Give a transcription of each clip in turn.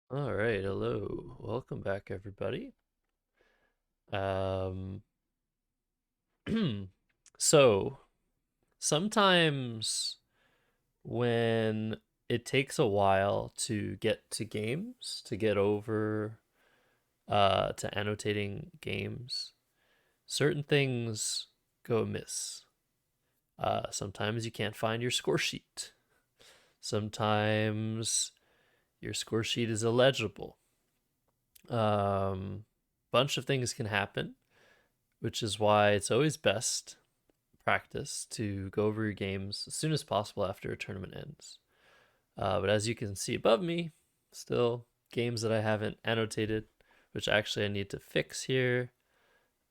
All right, hello. Welcome back, everybody. Um, so sometimes when it takes a while to get to games, to get over to annotating games, certain things go amiss. Sometimes you can't find your score sheet. Sometimes your score sheet is illegible. Bunch of things can happen, which is why it's always best practice to go over your games as soon as possible after a tournament ends. But as you can see above me, still games that I haven't annotated, which actually I need to fix here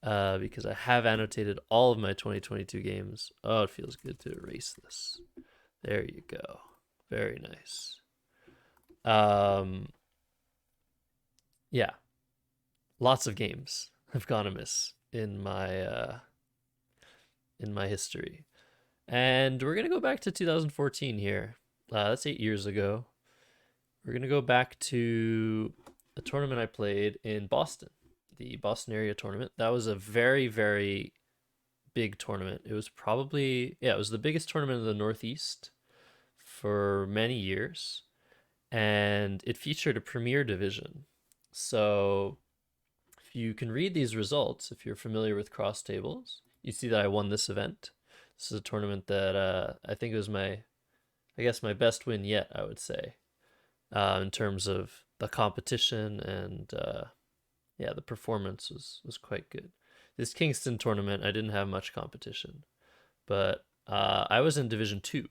because I have annotated all of my 2022 games. Oh, it feels good to erase this. There you go. Very nice. Um, yeah, lots of games have gone amiss in my history. And we're going to go back to 2014 here. That's 8 years ago. We're going to go back to a tournament I played in Boston, the Boston area tournament. That was a very, very big tournament. It was probably, yeah, it was the biggest tournament in the Northeast for many years. And it featured a premier division. So if you can read these results, if you're familiar with cross tables, you see that I won this event. This is a tournament that I think it was I guess my best win yet, I would say, in terms of the competition and yeah, the performance was quite good. This Kingston tournament, I didn't have much competition, but I was in Division Two,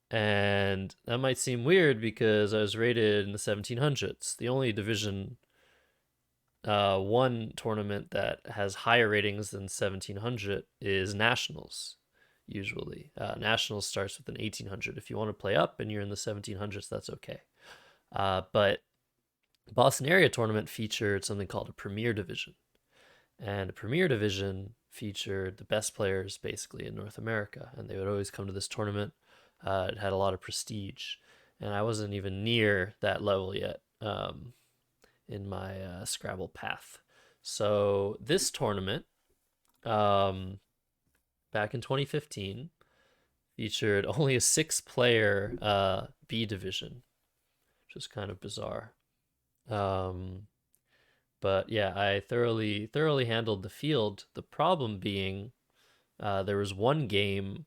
and that might seem weird because I was rated in the 1700s. The only Division One tournament that has higher ratings than 1700 is Nationals. Usually, Nationals starts with an 1800. If you want to play up and you're in the 1700s, that's okay. But Boston area tournament featured something called a Premier Division, and a Premier Division featured the best players basically in North America, and they would always come to this tournament. It had a lot of prestige, and I wasn't even near that level yet in my Scrabble path. So this tournament, um, back in 2015, featured only a six-player B division, which is kind of bizarre. Um, but yeah, I thoroughly handled the field. The problem being, there was one game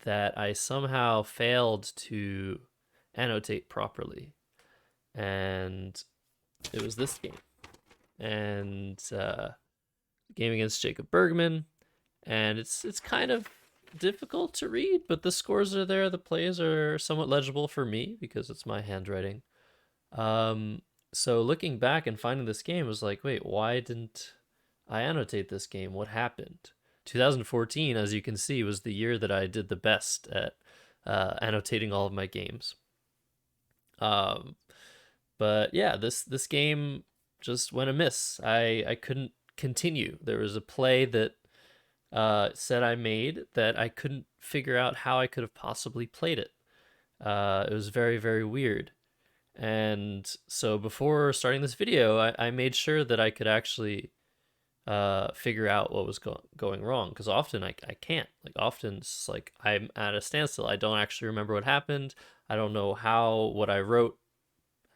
that I somehow failed to annotate properly, and it was this game, and game against Jacob Bergmann, and it's kind of difficult to read, but the scores are there. The plays are somewhat legible for me because it's my handwriting. Um, so looking back and finding this game was like, wait, why didn't I annotate this game? What happened? 2014, as you can see, was the year that I did the best at annotating all of my games. Um, but yeah, this game just went amiss. I couldn't continue. There was a play that said I made that I couldn't figure out how I could have possibly played it. It was very weird. And so before starting this video, I made sure that I could actually figure out what was going wrong, because often I can't. Like often it's like I'm at a standstill. I don't actually remember what happened. I don't know how what I wrote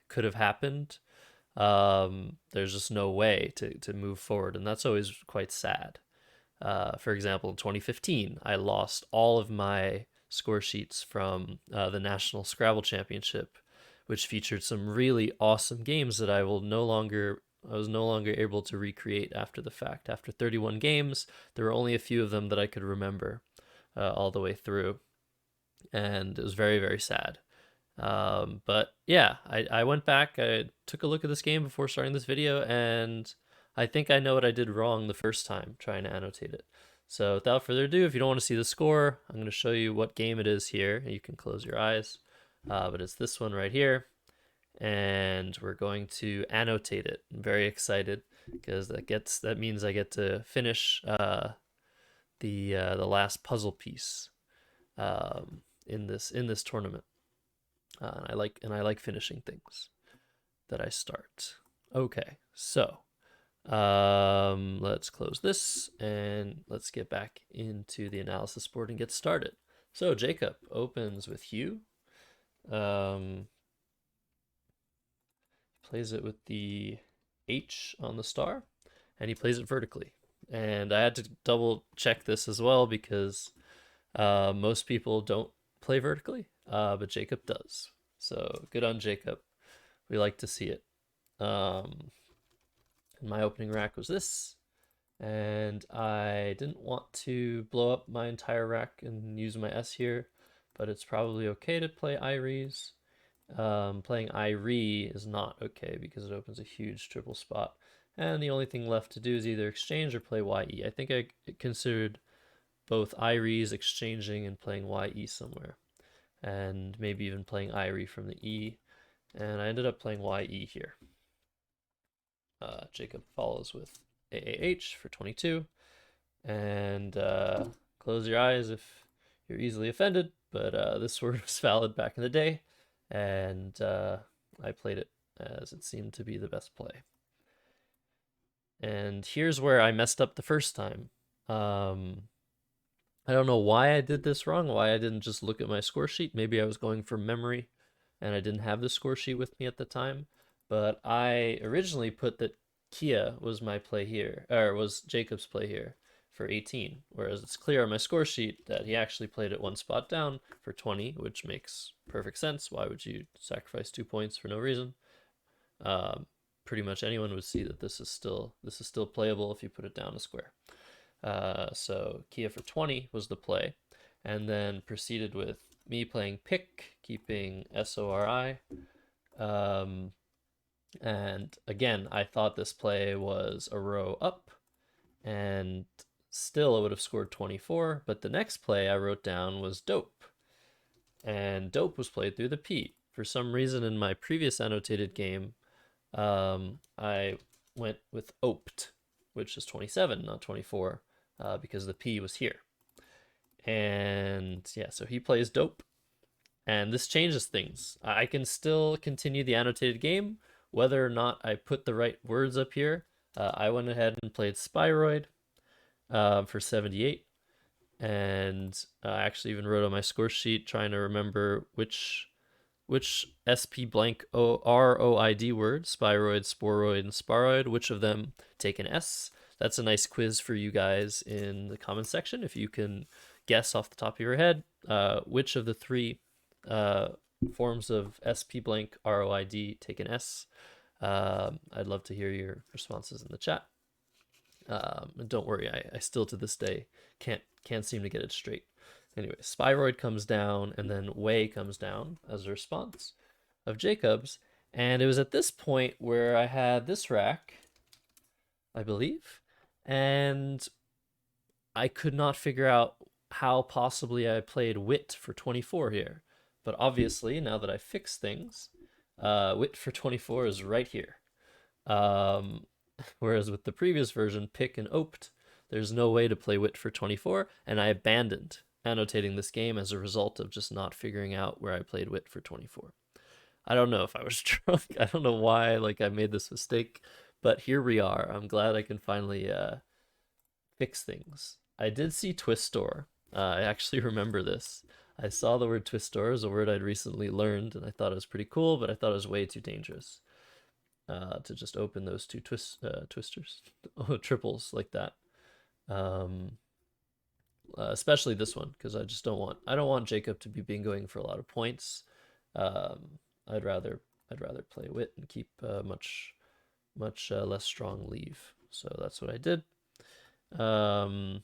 could have happened. There's just no way to move forward, and that's always quite sad. For example, in 2015, I lost all of my score sheets from the National Scrabble Championship, which featured some really awesome games that I was no longer able to recreate after the fact. After 31 games, there were only a few of them that I could remember all the way through, and it was very sad. But yeah, I went back, I took a look at this game before starting this video, and I think I know what I did wrong the first time trying to annotate it. So without further ado, if you don't want to see the score, I'm going to show you what game it is here. You can close your eyes, but it's this one right here, and we're going to annotate it. I'm very excited because that means I get to finish the last puzzle piece in this tournament. And I like finishing things. that I start. Okay, so let's close this and let's get back into the analysis board and get started. So Jacob opens with Hugh. Plays it with the H on the star, and he plays it vertically. And I had to double check this as well because most people don't play vertically, but Jacob does. So good on Jacob. We like to see it. And my opening rack was this, and I didn't want to blow up my entire rack and use my S here, but it's probably okay to play Iries. Playing Irie is not okay because it opens a huge triple spot. And the only thing left to do is either exchange or play YE. I think I considered both Iries, exchanging, and playing YE somewhere. And maybe even playing Irie from the E. And I ended up playing YE here. Jacob follows with AAH for 22. And close your eyes if you're easily offended, but this word was valid back in the day, and I played it as it seemed to be the best play. And here's where I messed up the first time. I don't know why I did this wrong, why I didn't just look at my score sheet. Maybe I was going from memory and I didn't have the score sheet with me at the time, but I originally put that Kia was my play here, or was Jacob's play here for 18, whereas it's clear on my score sheet that he actually played it one spot down for 20, which makes perfect sense. Why would you sacrifice 2 points for no reason? Pretty much anyone would see that this is still playable if you put it down a square. So Kia for 20 was the play, and then proceeded with me playing pick, keeping SORI. And again, I thought this play was a row up, and still it would have scored 24, but the next play I wrote down was dope. And dope was played through the P. For some reason in my previous annotated game, I went with oped, which is 27, not 24, because the P was here. And yeah, so he plays dope, and this changes things. I can still continue the annotated game, whether or not I put the right words up here. I went ahead and played Spyroid for 78, and I actually even wrote on my score sheet trying to remember which SP blank ROID word, Spyroid, Sporoid, and Sparoid, which of them take an S. That's a nice quiz for you guys in the comment section. If you can guess off the top of your head which of the three forms of SP blank ROID take an S. I'd love to hear your responses in the chat. And don't worry, I still to this day can't seem to get it straight. Anyway, Spyroid comes down, and then Way comes down as a response of Jacob's. And it was at this point where I had this rack, I believe, and I could not figure out how possibly I played Wit for 24 here. But obviously, now that I fixed things, Wit for 24 is right here. Whereas with the previous version, Pick and Oped, there's no way to play Wit for 24, and I abandoned annotating this game as a result of just not figuring out where I played Wit for 24. I don't know if I was drunk. I don't know why I made this mistake, but here we are. I'm glad I can finally fix things. I did see Twist Store. I actually remember this. I saw the word Twist Store as a word I'd recently learned, and I thought it was pretty cool, but I thought it was way too dangerous to just open those two twisters, triples like that. Especially this one, because I don't want Jacob to be bingoing for a lot of points. I'd rather play Wit and keep much less strong leave. So that's what I did. And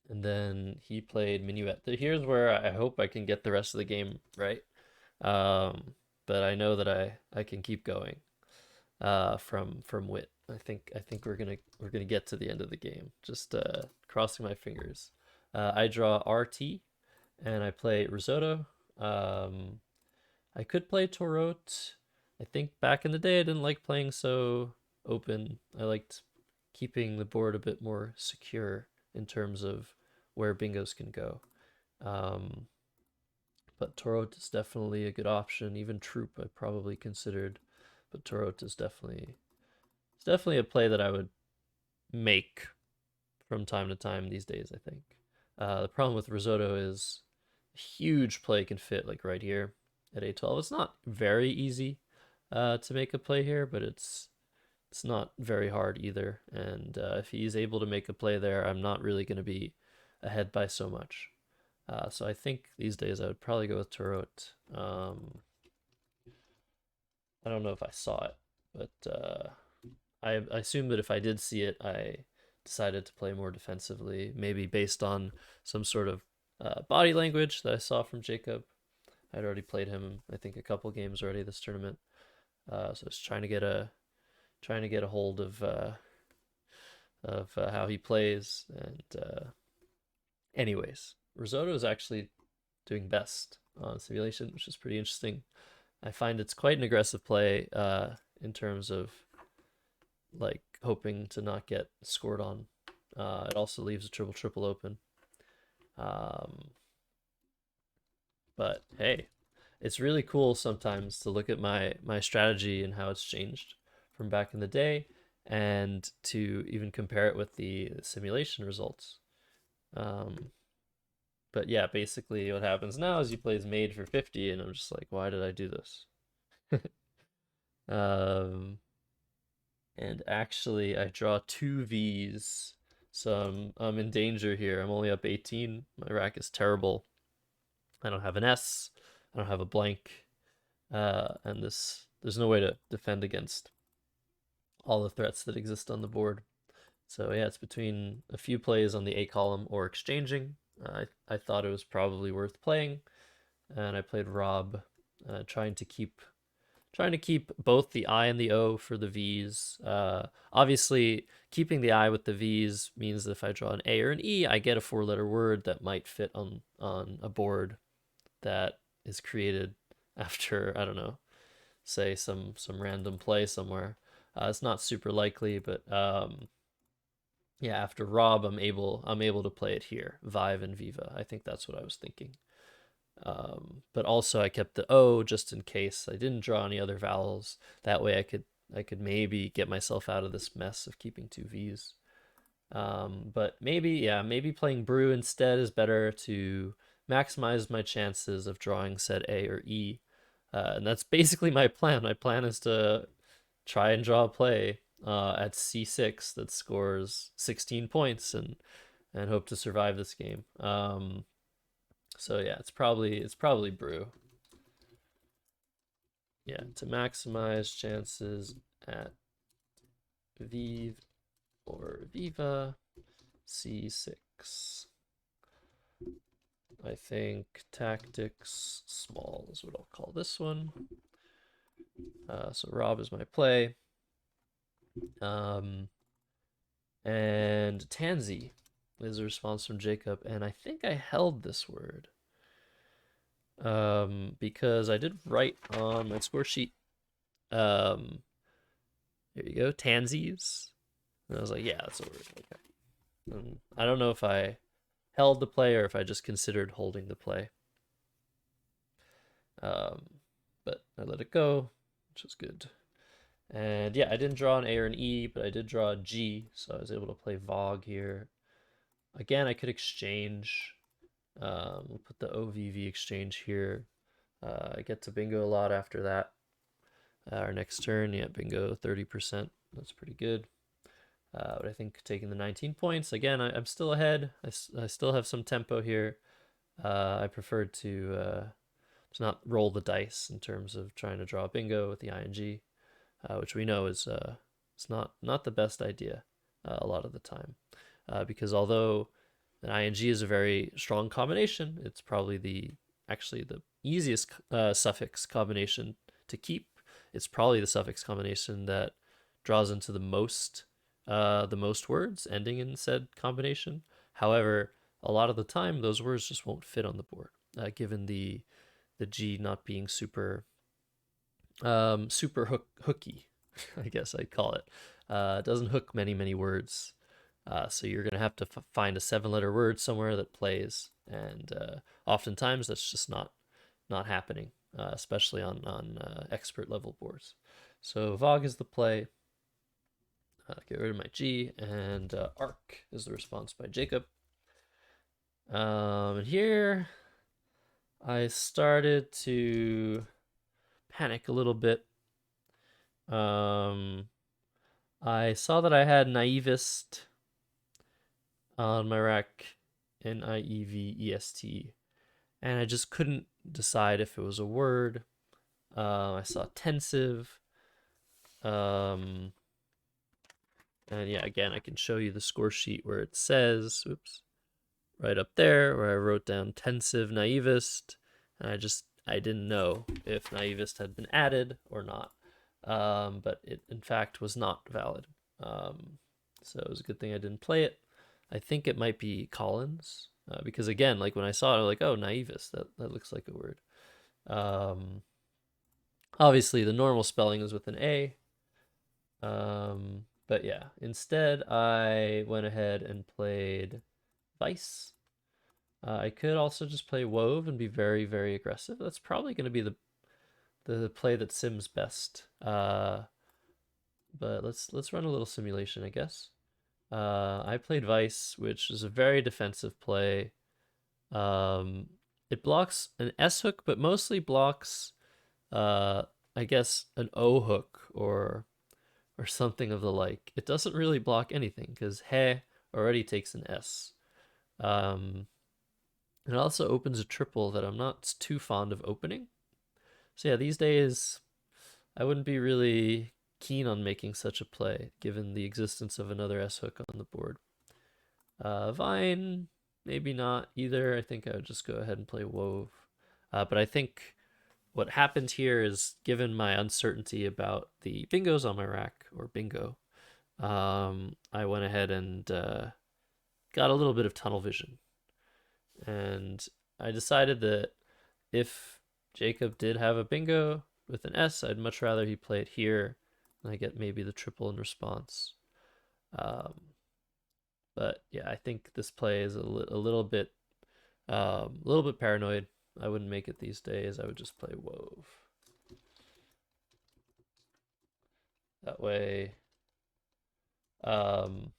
then he played Minuet. Here's where I hope I can get the rest of the game right. But I know that I can keep going from Wit. I think we're gonna get to the end of the game. Just crossing my fingers. I draw RT, and I play Risotto. I could play Torot. I think back in the day I didn't like playing so open. I liked keeping the board a bit more secure in terms of where bingos can go. But Torot is definitely a good option. Even Troop I probably considered but Tarot is definitely it's definitely a play that I would make from time to time these days, I think. The problem with risotto is a huge play can fit like right here at A12. It's not very easy to make a play here, but it's not very hard either. And if he's able to make a play there, I'm not really going to be ahead by so much. So I think these days I would probably go with Tarot. I don't know if I saw it, but I assume that if I did see it, I decided to play more defensively, maybe based on some sort of body language that I saw from Jacob. I'd already played him, I think, a couple games already this tournament, so I was trying to get a hold of how he plays. And anyways, Risotto is actually doing best on simulation, which is pretty interesting. I find it's quite an aggressive play in terms of like hoping to not get scored on. It also leaves a triple triple open. Um, but hey, it's really cool sometimes to look at my strategy and how it's changed from back in the day, and to even compare it with the simulation results. Um, but yeah, basically what happens now is he plays made for 50, and I'm just like, why did I do this? um, and actually, I draw two V's, so I'm in danger here. I'm only up 18. My rack is terrible. I don't have an S. I don't have a blank. And there's no way to defend against all the threats that exist on the board. So yeah, it's between a few plays on the A column or exchanging. I thought it was probably worth playing, and I played Rob, trying to keep both the I and the O for the V's. Obviously, keeping the I with the V's means that if I draw an A or an E, I get a four-letter word that might fit on a board that is created after, I don't know, say some random play somewhere. It's not super likely, but yeah, after Rob, I'm able to play it here, Vive and Viva. I think that's what I was thinking. But also I kept the O just in case I didn't draw any other vowels. That way I could maybe get myself out of this mess of keeping two V's. But maybe playing Brew instead is better to maximize my chances of drawing said A or E. And that's basically my plan. My plan is to try and draw a play at C6 that scores 16 points, and hope to survive this game. So yeah, it's probably Brew. Yeah, to maximize chances at Vive or Viva, C6. I think tactics small is what I'll call this one. So Rob is my play. And Tansy is a response from Jacob, and I think I held this word because I did write on my score sheet. Um, Here you go, Tansies. And I was like, yeah, that's a word. Okay. I don't know if I held the play or if I just considered holding the play. Um, but I let it go, which was good. And yeah, I didn't draw an A or an E, but I did draw a G, so I was able to play Vogue here. Again, I could exchange. We'll put the OVV exchange here. I get to bingo a lot after that. Our next turn, yeah, bingo 30%. That's pretty good. But I think taking the 19 points, again, I'm still ahead. I still have some tempo here. I preferred to not roll the dice in terms of trying to draw bingo with the ing, which we know is it's not the best idea a lot of the time, because although an ing is a very strong combination, it's probably actually the easiest suffix combination to keep. It's probably the suffix combination that draws into the most words ending in said combination. However, a lot of the time those words just won't fit on the board, given the G not being super hooky, I guess I'd call it. It doesn't hook many words, so you're gonna have to find a 7-letter word somewhere that plays, and oftentimes that's just not happening. especially on expert level boards. So Vogue is the play. Get rid of my G, and Arc is the response by Jacob. And here I started to panic a little bit. I saw that I had naivist on my rack, Nievest, and I just couldn't decide if it was a word. I saw tensive. Um, and yeah, again, I can show you the score sheet where it says, oops, right up there where I wrote down tensive naivist, and I didn't know if naivist had been added or not, but it in fact was not valid. So it was a good thing I didn't play it. I think it might be Collins, because again, like when I saw it, I was like, oh, naivist, that looks like a word. Obviously, the normal spelling is with an A. But yeah, instead I went ahead and played Vice. I could also just play Wove and be very, very aggressive. That's probably going to be the play that sims best. But let's run a little simulation, I guess. I played Vice, which is a very defensive play. It blocks an S hook, but mostly blocks, I guess, an O hook or something of the like. It doesn't really block anything because he already takes an S. It also opens a triple that I'm not too fond of opening. So yeah, these days I wouldn't be really keen on making such a play given the existence of another S hook on the board. Vine, maybe not either. I think I would just go ahead and play Wove. But I think what happened here is, given my uncertainty about the bingos on my rack, or bingo, I went ahead and got a little bit of tunnel vision. And I decided that if Jacob did have a bingo with an S, I'd much rather he play it here and I get maybe the triple in response. But yeah, I think this play is a little bit paranoid. I wouldn't make it these days. I would just play Wove. That way, um,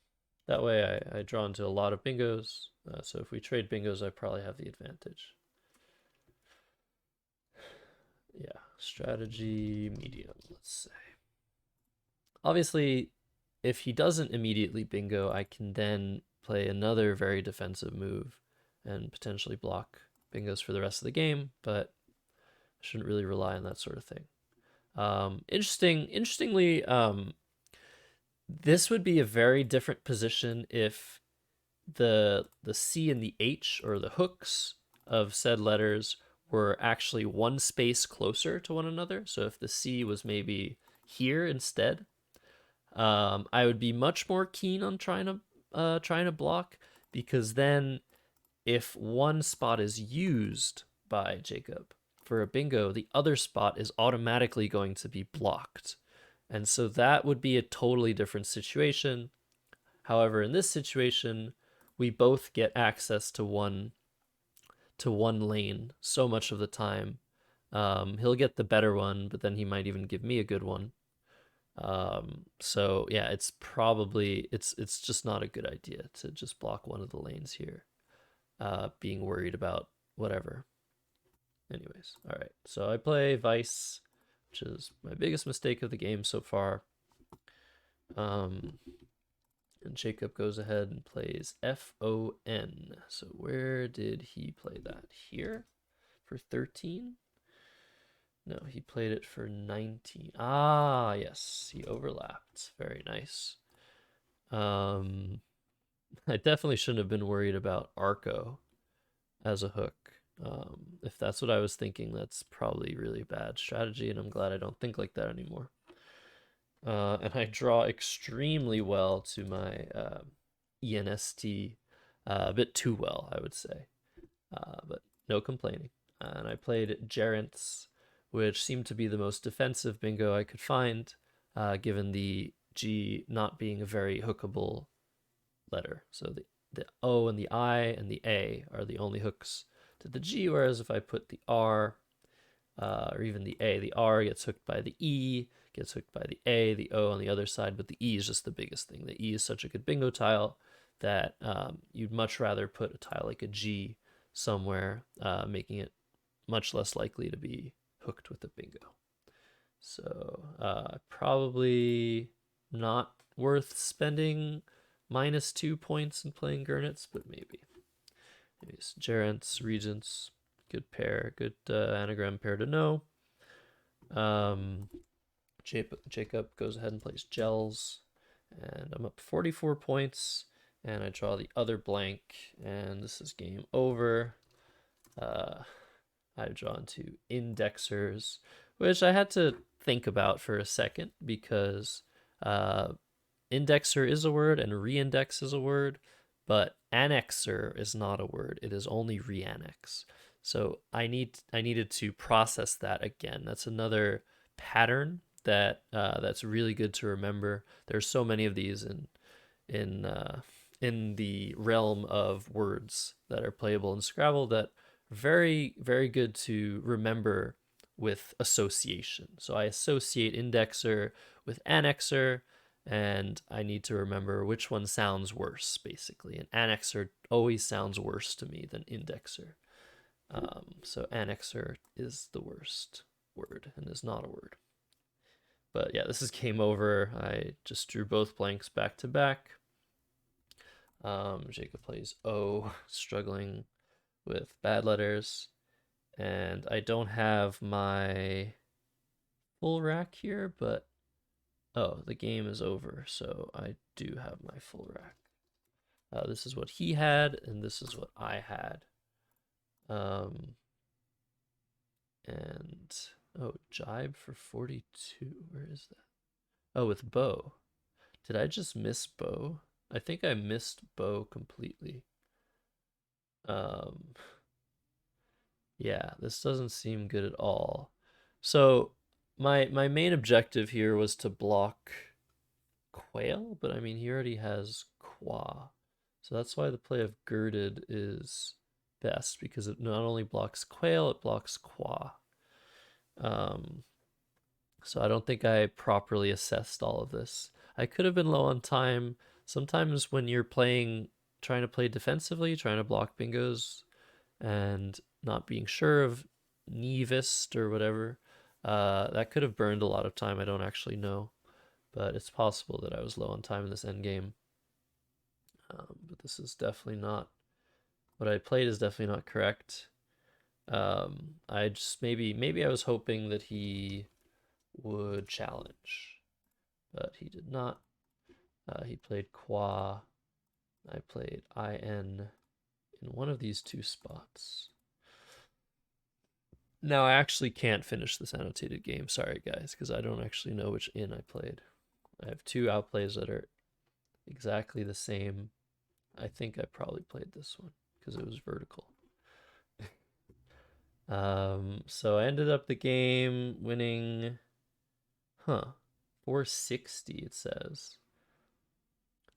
I draw into a lot of bingos. So if we trade bingos, I probably have the advantage. Yeah, strategy medium, let's say. Obviously, if he doesn't immediately bingo, I can then play another very defensive move and potentially block bingos for the rest of the game, but I shouldn't really rely on that sort of thing. Interestingly, this would be a very different position if the C and the H, or the hooks of said letters, were actually one space closer to one another. So if the C was maybe here instead, I would be much more keen on trying to block, because then if one spot is used by Jacob for a bingo, the other spot is automatically going to be blocked. And so that would be a totally different situation. However, in this situation, we both get access to one lane so much of the time. He'll get the better one, but then he might even give me a good one. So yeah, it's just not a good idea to just block one of the lanes here, being worried about whatever. Anyways, all right. So I play Vice, which is my biggest mistake of the game so far. And Jacob goes ahead and plays FON. So where did he play that? Here for 13? No, he played it for 19. Ah, yes, he overlapped. Very nice. I definitely shouldn't have been worried about Arco as a hook. If that's what I was thinking, that's probably really bad strategy, and I'm glad I don't think like that anymore. And I draw extremely well to my ENST, a bit too well, I would say, but no complaining. And I played Gerents, which seemed to be the most defensive bingo I could find, given the G not being a very hookable letter. So the O and the I and the A are the only hooks to the G, whereas if I put the R, or even the A. The R gets hooked by the E, gets hooked by the A, the O on the other side, but the E is just the biggest thing. The E is such a good bingo tile that you'd much rather put a tile like a G somewhere, making it much less likely to be hooked with a bingo. So probably not worth spending -2 points in playing Gurnitz, but maybe. Anyways, Gerents, Regents, good pair, good anagram pair to know. Jacob goes ahead and plays Gels, and I'm up 44 points, and I draw the other blank, and this is game over. I've drawn two indexers, which I had to think about for a second because indexer is a word and reindex is a word, but annexer is not a word. It is only reannex. So I needed to process that again. That's another pattern that's really good to remember. There's so many of these in in the realm of words that are playable in Scrabble that very, very good to remember with association. So I associate indexer with annexer, and I need to remember which one sounds worse, basically. And annexer always sounds worse to me than indexer. So annexer is the worst word and is not a word. But yeah, this is game over. I just drew both blanks back to back. Jacob plays O, struggling with bad letters. And I don't have my full rack here, but oh, the game is over, so I do have my full rack. This is what he had, and this is what I had. And oh, jibe for 42. Where is that? Oh, with bow. Did I just miss bow? I think I missed bow completely. Yeah, this doesn't seem good at all. So my main objective here was to block quail, but I mean he already has qua. So that's why the play of girded is best, because it not only blocks quail, it blocks qua. So I don't think I properly assessed all of this. I could have been low on time. Sometimes when you're trying to play defensively, trying to block bingos, and not being sure of Nevist or whatever, that could have burned a lot of time. I don't actually know, but it's possible that I was low on time in this end game. But this is definitely not what I played. Is definitely not correct. I just maybe I was hoping that he would challenge, but he did not. He played qua. I played in in one of these two spots. Now I actually can't finish this annotated game. Sorry, guys, because I don't actually know which in I played. I have two outplays that are exactly the same. I think I probably played this one because it was vertical. So I ended up the game winning, 460 it says.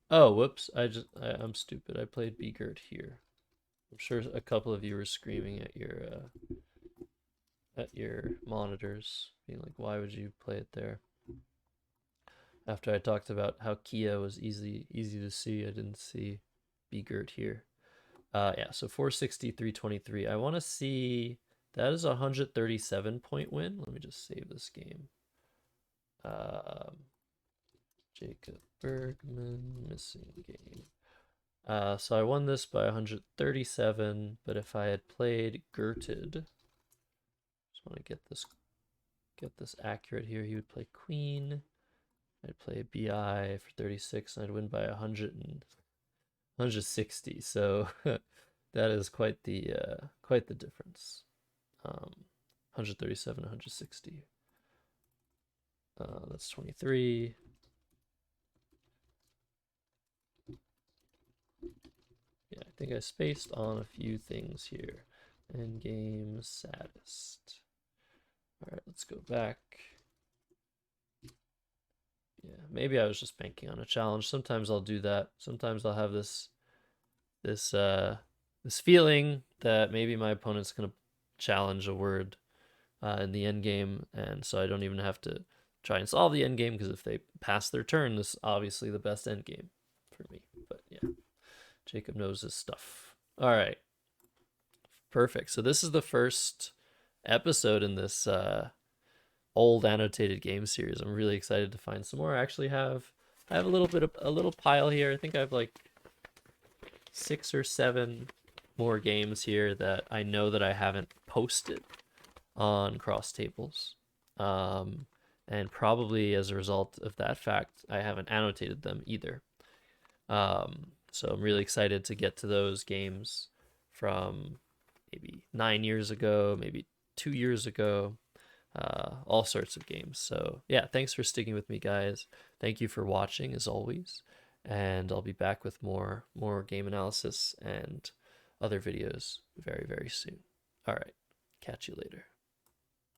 Oh, whoops! I'm stupid. I played Beagert here. I'm sure a couple of you were screaming at your monitors, being like, "Why would you play it there?" After I talked about how Kia was easy to see, I didn't see Beagert here. Yeah, so 460, 323. I want to see, that is a 137 point win. Let me just save this game. Jacob Bergmann, missing game. So I won this by 137, but if I had played Gerted, just want to get this accurate here, he would play Queen. I'd play BI for 36, and I'd win by 160. So that is quite the difference. 137, 160. That's 23. Yeah, I think I spaced on a few things here. Endgame saddest. All right, let's go back. Yeah, maybe I was just banking on a challenge. Sometimes I'll do that. Sometimes I'll have this feeling that maybe my opponent's gonna challenge a word in the end game, and so I don't even have to try and solve the end game, because if they pass their turn, this is obviously the best end game for me. But yeah, Jacob knows his stuff. All right, perfect. So this is the first episode in this old annotated game series. I'm really excited to find some more. I actually have a little bit of a little pile here. I think I have like 6 or 7 more games here that I know that I haven't posted on Cross Tables. And probably as a result of that fact, I haven't annotated them either. So I'm really excited to get to those games from maybe 9 years ago, maybe 2 years ago, all sorts of games. So yeah, thanks for sticking with me, guys. Thank you for watching, as always, and I'll be back with more game analysis and other videos very, very soon. All right, catch you later.